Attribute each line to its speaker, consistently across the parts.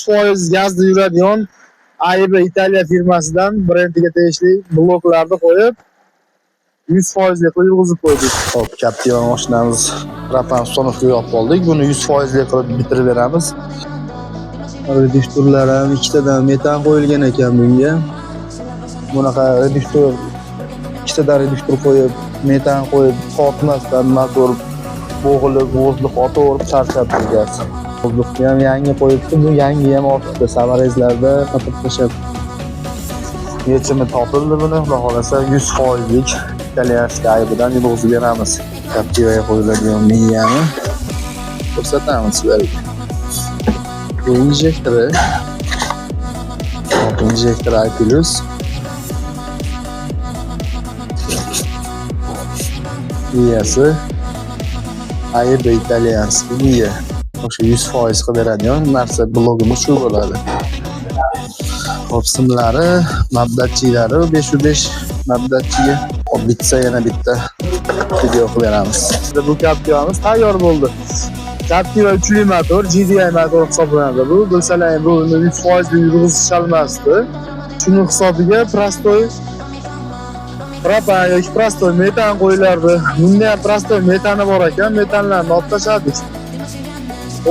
Speaker 1: 100% gazda yuradigan AEB Italiya firmasidan brendiga tegishli bloklarni qo'yib 100% qilib yurg'izib qo'ydik. Hop, Captiva mashinamiz propan uстановка yo'q oldik. Buni 100% qilib bitirib beramiz. Reduktorlar ham ikkitadan metan qo'yilgan ekan bunga. Bunaqa reduktor ikkitadan reduktor qo'yib, metan qo'yib, tortmasdan motor bo'g'ilib, vozdux otaverib charchab turgasi. Vozdухni ham yangi qo'yibdi. Bu yangi ham ortda samarezlarda qatib tashlab. Yechimi topildi buni. Xudo xolasa 100%lik italyanskiy aybidan yurg'izib beramiz. Captivaga qo'yiladigan miyani ko'rsatamiz sizlarga. Bu injektori. Injektor I+. Miyasi AEB italyanskiy miya. O'sha 100% qilib beradigan narsa blogimiz shu bo'ladi. Hop, simlari, mabdatchilari 5/5 mabdatchiga. Hop, bitsa yana bitta video qilib beramiz. Bu Captivamiz tayyor bo'ldi. Captiva 3 motor, GDI motor hisoblanadi. Bu bo'lsalar bu 100% yurg'izishalmasdi. Shuni hisobiga prostoy propan yoki prostoy metan qo'yilardi. Bunda ham prostoy metani bor ekan, metanlarni olib tashladik.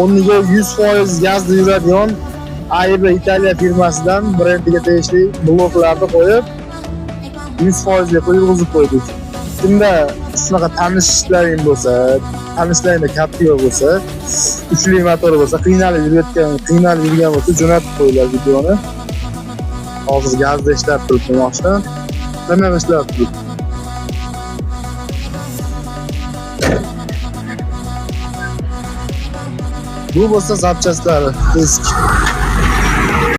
Speaker 1: O'rniga 100% gazda yuradigan AEB Italiya firmasidan brendiga tegishli bloklarni qo'yib 100% qilib yurg'izib qo'ydik. Kimda shunaqa tanishlaring bo'lsa, tanishlaringda Captiva bo'lsa, 3 motor bo'lsa, qiynalib yurgan bo'lsa jo'natib qo'yinglar videoni. Hozir gazda ishlab turibdi mashina. Nima ishlab turibdi? Bu bo'lsa zapchastlari, disk.